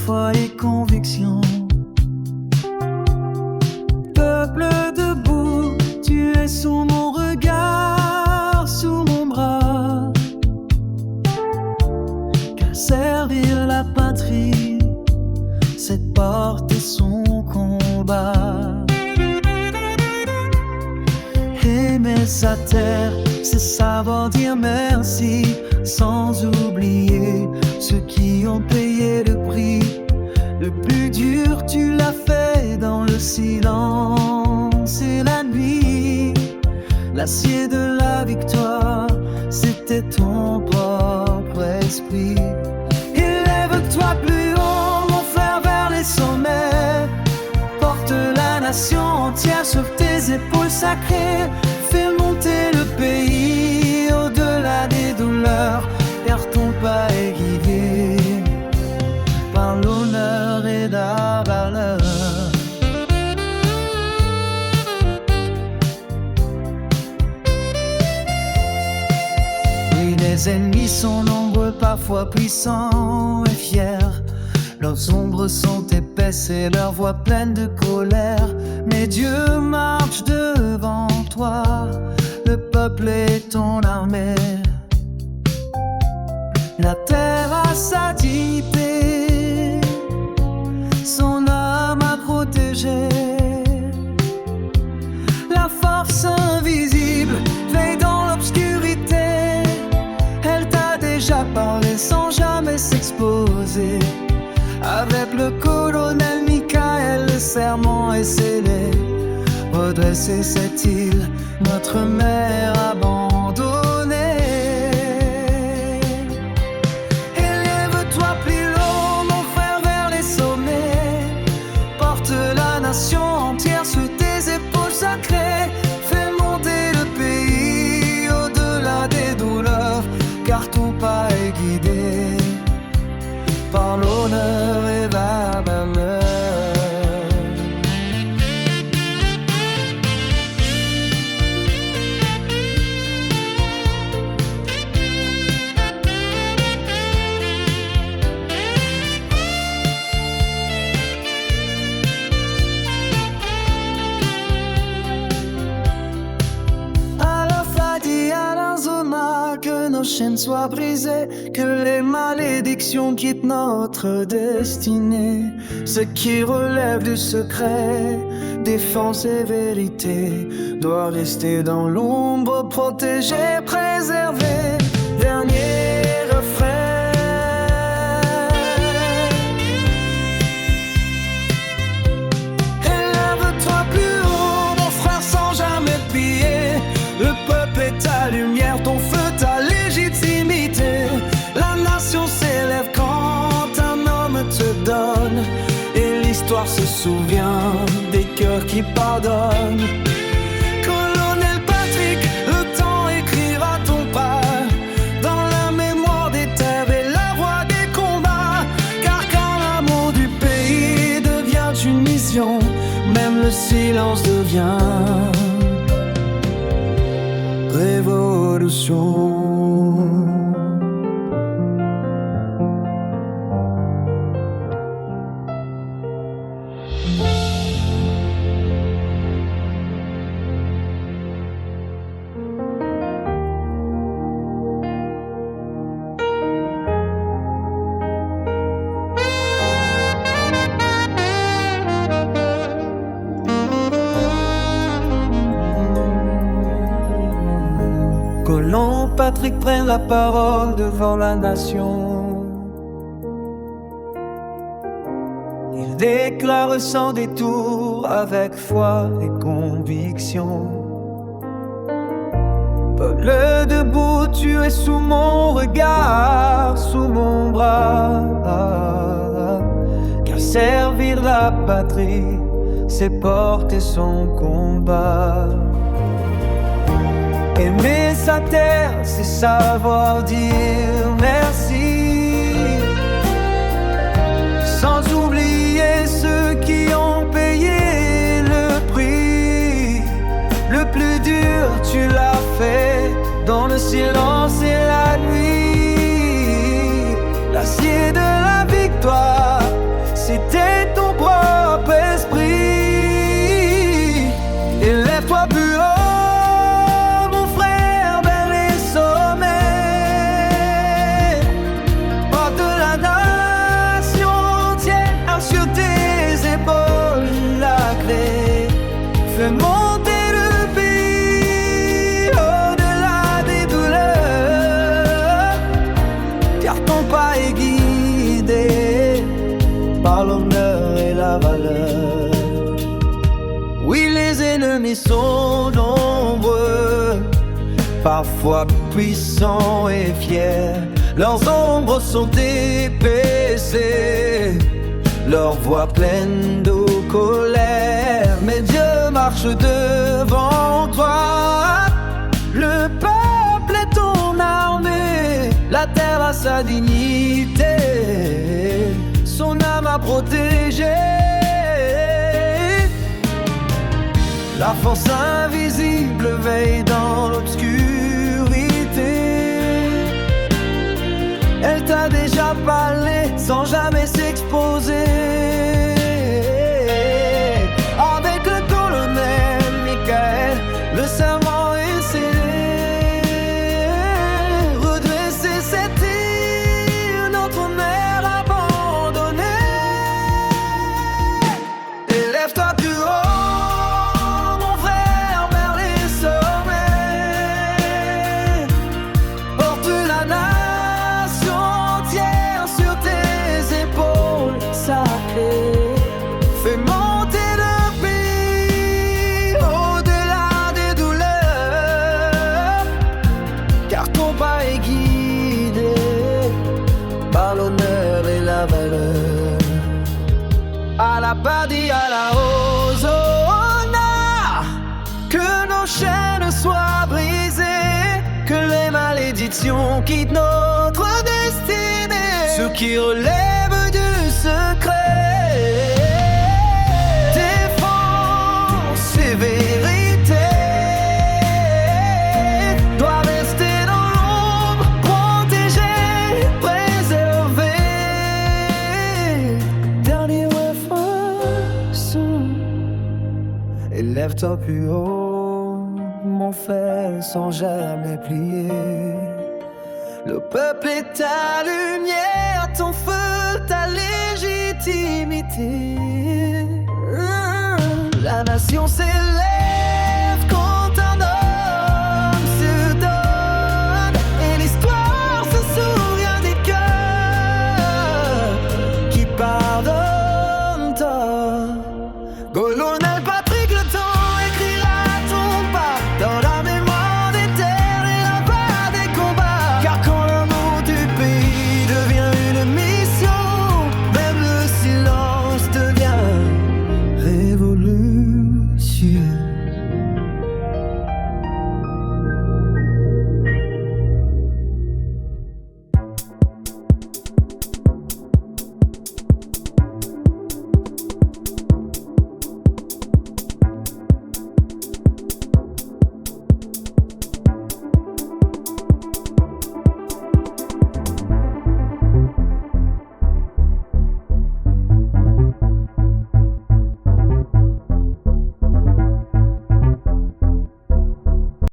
foi et conviction. Peuple debout, tu es sous mon regard, sous mon bras. Car servir la patrie, c'est porter son combat. Aimer sa terre, c'est savoir dire merci, sans oublier ceux qui ont payé le prix. Le plus dur, tu l'as fait dans le silence et la nuit. L'acier de la victoire, c'était ton propre esprit. Élève-toi plus haut, mon frère, vers les sommets. Porte la nation entière sur tes épaules sacrées. Fais monter le pays au-delà des douleurs, car ton pas est guidé par l'honneur et la valeur. Oui, les ennemis sont nombreux, parfois puissants et fiers. Leurs ombres sont épaisses et leurs voix pleines de colère. Mais Dieu marche devant toi, le peuple est ton armée. La terre a sa dignité, son âme à protéger. La force invisible veille dans l'obscurité. Elle t'a déjà parlé sans jamais s'exposer. Avec le colonel Michael, le serment est scellé. Redresser cette île, notre mère abandonnée. Élève-toi plus haut, mon frère, vers les sommets. Porte la nation entière sur tes épaules sacrées. Fais monter le pays au-delà des douleurs, car tout pas est guidé par l'honneur et la valeur. Que nos chaînes soient brisées, que les malédictions quittent notre destinée. Ce qui relève du secret, défense et vérité, doit rester dans l'ombre, protégé, préservé. Dernier refrain. Élève-toi plus haut, mon frère, sans jamais piller. Le peuple est ta lumière, ton feu, ta légitimité. La nation s'élève quand un homme te donne, et l'histoire se souvient des cœurs qui pardonnent. Colonel Patrick, le temps écrira ton pas dans la mémoire des terres et la voix des combats. Car quand l'amour du pays devient une mission, même le silence devient révolution. Colon Patrick prenne la parole devant la nation. Il déclare sans détour, avec foi et conviction. Peuple debout, tu es sous mon regard, sous mon bras. Car servir la patrie, c'est porter son combat. Aimer sa terre, c'est savoir dire merci, sans oublier ceux qui ont payé le prix. Le plus dur, tu l'as fait dans le silence et la nuit. L'acier de la victoire, par l'honneur et la valeur. Oui, les ennemis sont nombreux, parfois puissants et fiers. Leurs ombres sont épaissées, leur voix pleine de colère. Mais Dieu marche devant toi, le peuple est ton armée, la terre a sa dignité, son âme a protégé. La force invisible veille dans l'obscurité. Elle t'a déjà parlé sans jamais s'exposer. Avec le colonel Michael, le serment est scellé. Redresser cette île, notre mère abandonnée. Élève-toi plus haut, mon frère, vers les sommets. Porte la nation entière sur tes épaules sacrées. Fais monter le pays au-delà des douleurs, car ton pas est guidé par l'honneur et la valeur. À la Padi, à la Hosanna, que nos chaînes soient brisées, que les malédictions quittent notre destinée. Ceux qui relèvent du secret, défense et vérité, doivent rester dans l'ombre, protégés, préservés. Dernier refrain, élève-toi plus haut, mon frère, sans jamais plier. Le peuple est ta lumière, ton feu, ta légitimité. La nation, c'est